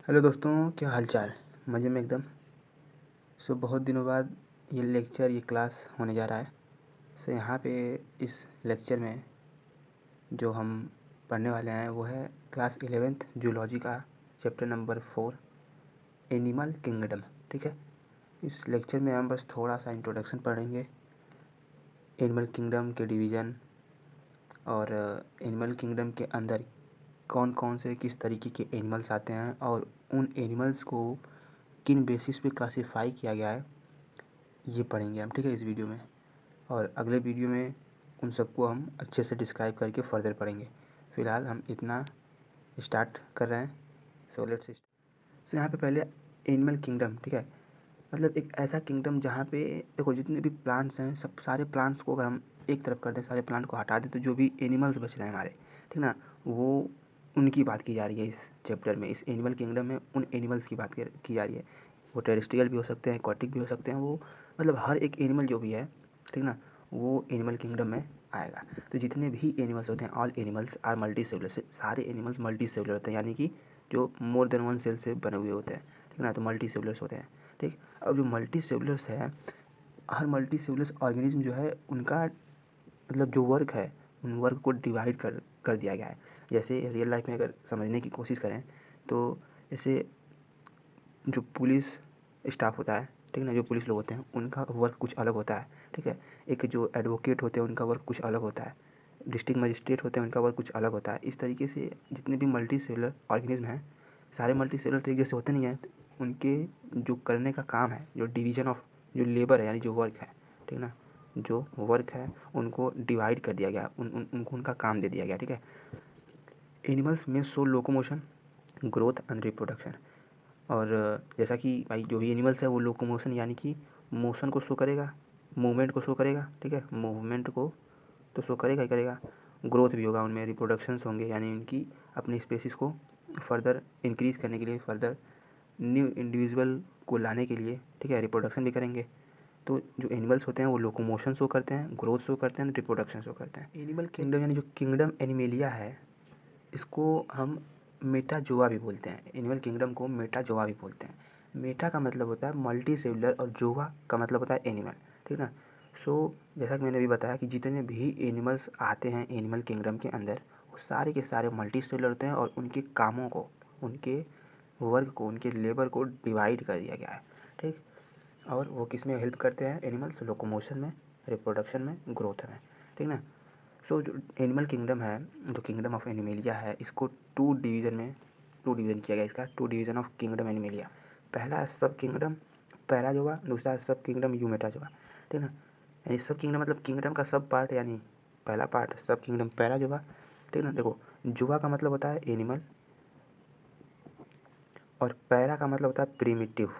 Hello दोस्तों, क्या हाल चाल। मज़े में एकदम। बहुत दिनों बाद ये क्लास होने जा रहा है। यहाँ पे इस लेक्चर में जो हम पढ़ने वाले हैं वो है क्लास 11th जूलॉजी का चैप्टर नंबर 4 एनिमल किंगडम। ठीक है, इस लेक्चर में हम बस थोड़ा सा इंट्रोडक्शन पढ़ेंगे, एनिमल किंगडम के डिवीज़न और एनिमल किंगडम के अंदर कौन कौन से किस तरीके के एनिमल्स आते हैं और उन एनिमल्स को किन बेसिस पे क्लासीफाई किया गया है, ये पढ़ेंगे हम। ठीक है, इस वीडियो में। और अगले वीडियो में उन सबको हम अच्छे से डिस्क्राइब करके फर्दर पढ़ेंगे। फ़िलहाल हम इतना स्टार्ट कर रहे हैं। लेट्स यहाँ पे पहले एनिमल किंगडम। ठीक है, मतलब एक ऐसा किंगडम जहाँ पे देखो जितने भी प्लांट्स हैं, सब सारे प्लांट्स को अगर हम एक तरफ कर दें, सारे प्लांट को हटा दें, तो जो भी एनिमल्स बच रहे हैं हमारे, ठीक ना, वो उनकी बात की जा रही है इस चैप्टर में। इस एनिमल किंगडम में उन एनिमल्स की बात की जा रही है। वो टेरेस्ट्रियल भी हो सकते हैं, एक्वाटिक भी हो सकते हैं, वो मतलब हर एक एनिमल जो भी है, ठीक ना, वो एनिमल किंगडम में आएगा। तो जितने भी एनिमल्स होते हैं, all animals are multi cellular. सारे एनिमल्स मल्टी सेलुलर होते हैं, यानी कि जो मोर देन वन सेल से बने हुए होते हैं, ठीक ना, तो मल्टी सेलुलर्स होते हैं। ठीक, अब जो मल्टी सेलुलर्स है, हर मल्टी सेलुलर ऑर्गेनिज्म जो है उनका मतलब जो वर्क है, उन वर्क को डिवाइड कर दिया गया है। जैसे रियल लाइफ में अगर समझने की कोशिश करें तो जैसे जो पुलिस स्टाफ होता है, ठीक ना, जो पुलिस लोग होते हैं उनका वर्क कुछ अलग होता है। ठीक है, एक जो एडवोकेट होते हैं उनका वर्क कुछ अलग होता है, डिस्ट्रिक्ट मजिस्ट्रेट होते हैं उनका वर्क कुछ अलग होता है। इस तरीके से जितने भी मल्टी सेलुलर ऑर्गेनिज्म हैं, सारे मल्टी सेलुलर तो एक जैसे होते नहीं हैं। उनके जो करने का काम है, जो डिवीज़न ऑफ जो लेबर है, यानी जो वर्क है, ठीक ना, जो वर्क है उनको डिवाइड कर दिया गया, उनको उनका काम दे दिया गया। ठीक है, एनिमल्स में show locomotion, growth and reproduction. और जैसा कि भाई जो भी एनिमल्स है वो लोकोमोशन यानी कि मोशन को शो करेगा, मूवमेंट को शो करेगा। ठीक है, मूवमेंट को तो शो करेगा ही करेगा, ग्रोथ भी होगा उनमें, रिप्रोडक्शंस होंगे, यानी उनकी अपनी स्पेसिस को फर्दर इंक्रीज़ करने के लिए, फर्दर न्यू इंडिविजुअल को लाने के लिए, ठीक है, रिप्रोडक्शन भी करेंगे। तो जो एनिमल्स होते हैं वो लोकोमोशन शो करते हैं, ग्रोथ शो करते हैं, रिप्रोडक्शन शो करते हैं। एनिमल किंगडम यानी जो किंगडम एनिमेलिया है, इसको हम मेटाजोआ भी बोलते हैं। एनिमल किंगडम को मेटाजोआ भी बोलते हैं। मेटा का मतलब होता है मल्टी सेलुलर और जोआ का मतलब होता है एनिमल। ठीक ना। जैसा कि मैंने अभी बताया कि जितने भी एनिमल्स आते हैं एनिमल किंगडम के अंदर, वो सारे के सारे मल्टी सेलुलर होते हैं और उनके कामों को, उनके वर्क को, उनके लेबर को डिवाइड कर दिया गया है। ठीक, और वो किस में हेल्प करते हैं एनिमल्स? लोकोमोशन में, रिप्रोडक्शन में, ग्रोथ में। ठीक ना। जो एनिमल किंगडम है, जो किंगडम ऑफ एनिमेलिया है, इसको टू डिवीज़न किया गया। इसका two division of kingdom Animalia. पहला सब किंगडम पैराजोआ, दूसरा सब किंगडम यूमेटाजोआ। ठीक ना, यानी सब किंगडम मतलब किंगडम का सब पार्ट, यानी पहला पार्ट सब किंगडम पैराजोआ। ठीक ना, देखो जुआ का मतलब होता है एनिमल और पैरा का मतलब होता है प्रिमिटिव।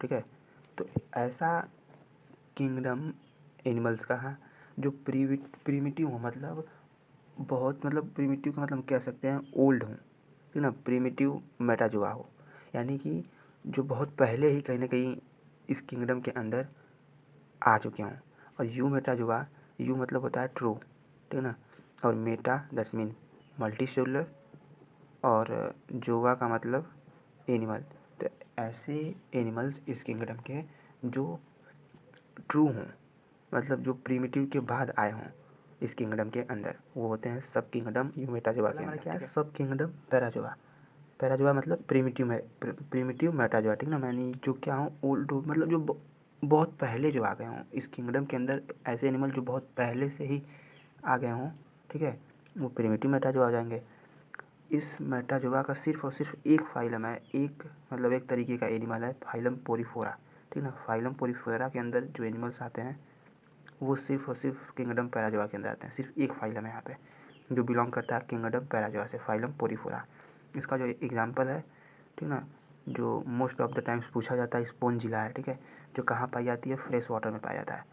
ठीक है, तो ऐसा किंगडम एनिमल्स का है जो प्रिमिटिव हो, मतलब बहुत, मतलब प्रिमिटिव का मतलब कह सकते हैं ओल्ड हो, ठीक ना। प्रिमिटिव मेटाजोआ हो, यानी कि जो बहुत पहले ही कहीं ना कहीं इस किंगडम के अंदर आ चुके हों। और यू मेटाजोआ, यू मतलब होता है ट्रू, ठीक ना, और Meta that's mean multi cellular, और जोआ का मतलब एनिमल। तो ऐसे एनिमल्स इस किंगडम के जो ट्रू हों, मतलब जो प्रिमिटिव के बाद आए हों इस किंगडम के अंदर, वो होते हैं सब किंगडम यूमेटाजोआ के अंदर। क्या है? सब किंगडम पैराजोआ। पैराजोआ मतलब प्रिमिटिव मेटाजोआ, ठीक ना, मैंने जो क्या हो ओल्ड, मतलब जो बहुत पहले जो आ गए हों इस किंगडम के अंदर, ऐसे एनिमल जो बहुत पहले से ही आ गए हों, ठीक है, वो प्रिमिटिव मेटाजोआ हो जाएंगे। इस मेटाजोआ का सिर्फ और सिर्फ एक फाइलम है, एक मतलब एक तरीके का एनिमल है, फाइलम पोरीफोरा। ठीक ना, फाइलम पोरीफोरा के अंदर जो एनिमल्स आते हैं वो सिर्फ और सिर्फ किंगडम पैराजोआ के अंदर आते हैं। सिर्फ एक फाइलम है यहाँ पे जो बिलोंग करता है किंगडम पैराजोआ से, फाइलम पोरीफोरा। इसका जो एग्जांपल है, ठीक ना, जो मोस्ट ऑफ द टाइम्स पूछा जाता है, स्पोंजिला है। ठीक है, जो कहाँ पाई जाती है? फ्रेश वाटर में पाया जाता है।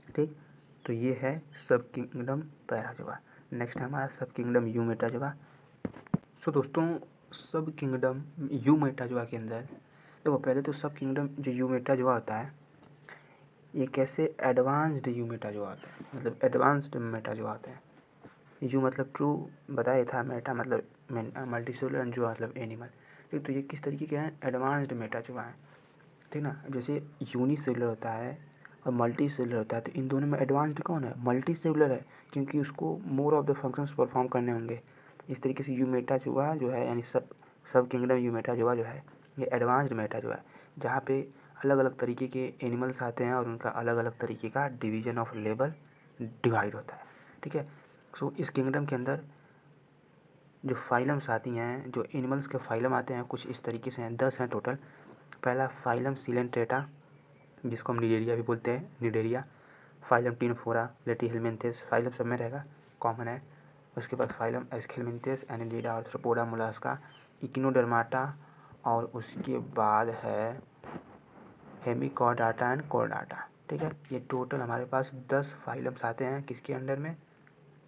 ठीक, तो ये है सब किंगडम पैराजोआ। नेक्स्ट है हमारा सब किंगडम यूमेटाजोआ। दोस्तों, सब किंगडम यूमेटाजोआ के अंदर देखो, पहले तो सब किंगडम जो यूमेटाजोआ होता है, ये कैसे एडवांस्ड यूमेटाजोआ होता है, मतलब एडवांस्ड मेटाजोआ होते हैं। यू मतलब ट्रू बताया था, मेटा मतलब मल्टीसेलुलर एंड जो मतलब एनिमल। ठीक, तो ये किस तरीके के हैं, एडवांस्ड मेटाजोआ हैं। ठीक ना, जैसे यूनिसेलुलर होता है और मल्टी सेलुलर होता है, तो इन दोनों में एडवांस्ड कौन है, मल्टी सेलुलर है, क्योंकि उसको more of the functions perform करने होंगे। इस तरीके से यूमेटाजोआ जो है, यानी सब किंगडम यूमेटाजोआ जो है ये एडवांस्ड मेटाजोआ है, जहाँ पे अलग अलग तरीके के एनिमल्स आते हैं और उनका अलग अलग तरीके का डिवीजन ऑफ लेवल डिवाइड होता है। ठीक है, सो इस किंगडम के अंदर जो फाइलम्स आती हैं, जो एनिमल्स के फाइलम आते हैं, कुछ इस तरीके से हैं, 10 हैं टोटल। पहला फाइलम सिलेंट्रेटा, जिसको हम निडेरिया भी बोलते हैं, निडेरिया। फाइलम टिनोफोरा, लेटीहेल्मिन्थेस, फाइलम सब में रहेगा, कॉमन है। उसके बाद फाइलम एस्केलमिन्थेस, एनिलिडा, आर्थ्रोपोडा, मोलास्का, इकिनोडर्माटा, और उसके बाद है हेमिकॉर्डाटा एंड कॉर्डाटा। ठीक है, ये टोटल हमारे पास 10 फाइलम्स आते हैं किसके अंडर में,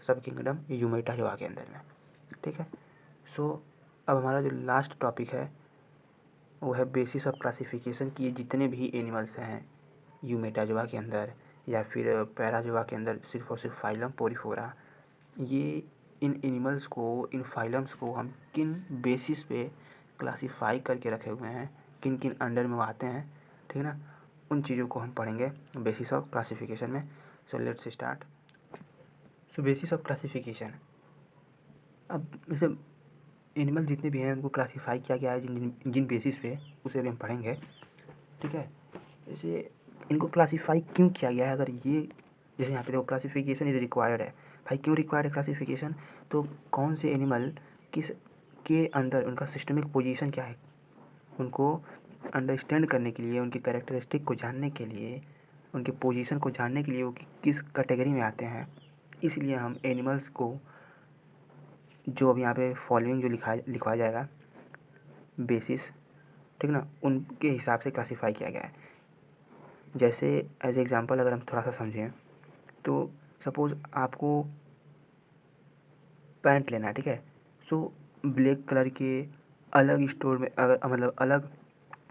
सब किंगडम यूमेटाजोआ के अंदर में। ठीक है, सो अब हमारा जो लास्ट टॉपिक है वो है बेसिस ऑफ क्लासिफिकेशन की। जितने भी एनिमल्स हैं यूमेटाजोआ के अंदर या फिर पैराजोआ के अंदर, सिर्फ और सिर्फ फाइलम पोरीफोरा, ये इन एनिमल्स को, इन फाइलम्स को हम किन बेसिस पे क्लासीफाई करके रखे हुए हैं, किन किन अंडर में वो आते हैं, ठीक है ना, उन चीज़ों को हम पढ़ेंगे बेसिस ऑफ क्लासिफिकेशन में। So let's start. So basis of classification, अब जैसे एनिमल जितने भी हैं उनको क्लासीफाई किया गया है जिन जिन बेसिस पे, उसे भी हम पढ़ेंगे। ठीक है, जैसे इनको क्लासीफाई क्यों किया गया है, अगर ये जैसे यहाँ पे देखो क्लासिफिकेशन इज रिक्वायर्ड है, भाई क्यों रिक्वायर्ड है क्लासिफिकेशन, तो कौन से एनिमल किस के अंदर उनका सिस्टमिक पोजीशन क्या है, उनको अंडरस्टैंड करने के लिए, उनके कैरेक्टरिस्टिक को जानने के लिए, उनके पोजीशन को जानने के लिए वो किस कैटेगरी में आते हैं, इसलिए हम एनिमल्स को, जो अब यहाँ पे फॉलोइंग जो लिखवाया जाएगा बेसिस, ठीक ना, उनके हिसाब से क्लासीफाई किया गया है। जैसे एज एग्जांपल अगर हम थोड़ा सा समझें तो सपोज़ आपको पैंट लेना है, ठीक है, सो ब्लैक कलर के अलग स्टोर में मतलब अलग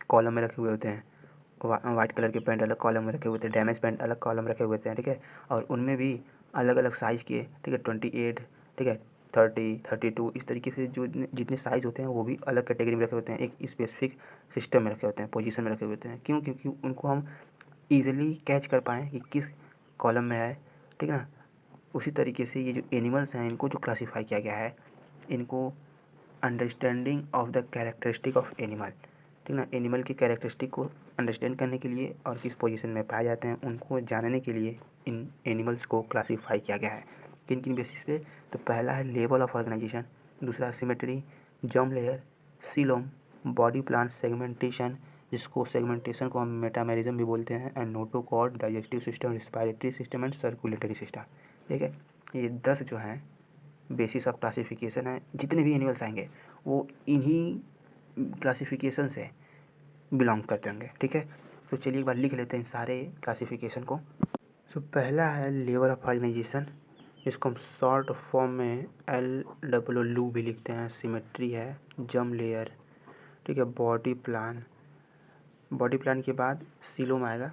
कॉलम में रखे हुए होते हैं, वाइट कलर के पैंट अलग कॉलम में रखे हुए होते हैं, डैमेज पैंट अलग कॉलम में रखे हुए होते हैं। ठीक है, और उनमें भी अलग अलग साइज़ के, ठीक है, 28, ठीक है, 30, 32, इस तरीके से जो जितने साइज़ होते हैं वो भी अलग कैटेगरी में रखे होते हैं, एक स्पेसिफिक सिस्टम में रखे होते हैं, पोजीशन में रखे हुए होते हैं। क्यों, क्योंकि उनको हम ईजिली कैच कर पाएँ कि किस कॉलम में है। ठीक है ना, उसी तरीके से ये जो एनिमल्स हैं इनको जो क्लासीफाई किया गया है, इनको understanding of the characteristic of animal, ठीक ना, एनिमल की कैरेक्टरिस्टिक को अंडरस्टैंड करने के लिए और किस पोजीशन में पाए जाते हैं उनको जानने के लिए इन एनिमल्स को क्लासीफाई किया गया है। किन किन बेसिस पे, तो पहला है लेवल ऑफ ऑर्गेनाइजेशन, दूसरा symmetry, germ layer, coelom, body plan segmentation, जिसको सेगमेंटेशन को हम मेटामेरिज्म भी बोलते हैं, and notochord, digestive system, respiratory system and circulatory system. ठीक है, ये 10 जो हैं बेसिस ऑफ क्लासिफिकेशन है। जितने भी एनिमल्स आएंगे वो इन्हीं क्लासिफिकेशन से बिलोंग करते होंगे। ठीक है, तो चलिए एक बार लिख लेते हैं सारे क्लासिफिकेशन को। सो पहला है लेवल ऑफ ऑर्गेनाइजेशन, जिसको हम शॉर्ट फॉर्म में LWLU भी लिखते हैं। सिमेट्री है, जर्म लेयर, ठीक है, बॉडी प्लान, बॉडी प्लान के बाद सीलोम आएगा,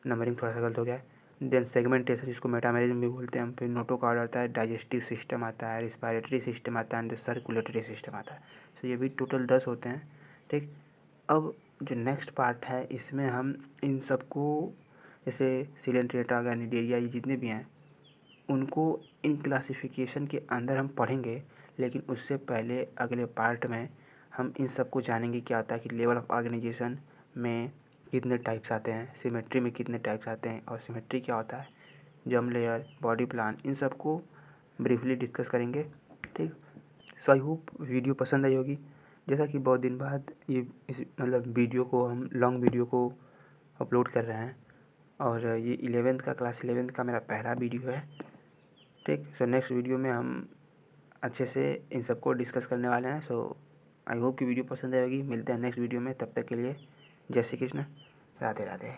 नंबरिंग थोड़ा सा गलत हो गया है। देन सेगमेंटेशन, जिसको मेटामेरिज्म भी बोलते हैं। फिर नोटोकॉर्ड आता है, डाइजेस्टिव सिस्टम आता है, रिस्पायरेटरी सिस्टम आता है, एंड सर्कुलेटरी सिस्टम आता है। सो ये भी टोटल 10 होते हैं। ठीक, अब जो नेक्स्ट पार्ट है इसमें हम इन सबको, जैसे सिलेंट्रेटा, निडेरिया, ये जितने भी हैं उनको इन क्लासिफिकेशन के अंदर हम पढ़ेंगे, लेकिन उससे पहले अगले पार्ट में हम इन सबको जानेंगे क्या होता है कि लेवल ऑफ ऑर्गेनाइजेशन में कितने टाइप्स आते हैं, सिमेट्री में कितने टाइप्स आते हैं, और सिमेट्री क्या होता है, जर्म लेयर, बॉडी प्लान, इन सबको ब्रीफली डिस्कस करेंगे। ठीक, सो आई होप वीडियो पसंद आई होगी। जैसा कि बहुत दिन बाद ये इस मतलब वीडियो को हम लॉन्ग वीडियो को अपलोड कर रहे हैं, और ये 11th का, क्लास 11th का मेरा पहला वीडियो है। ठीक, सो नेक्स्ट वीडियो में हम अच्छे से इन सबको डिस्कस करने वाले हैं। सो आई होप कि वीडियो पसंद आएगी। मिलते हैं नेक्स्ट वीडियो में, तब तक के लिए जय श्री कृष्ण, राधे राधे।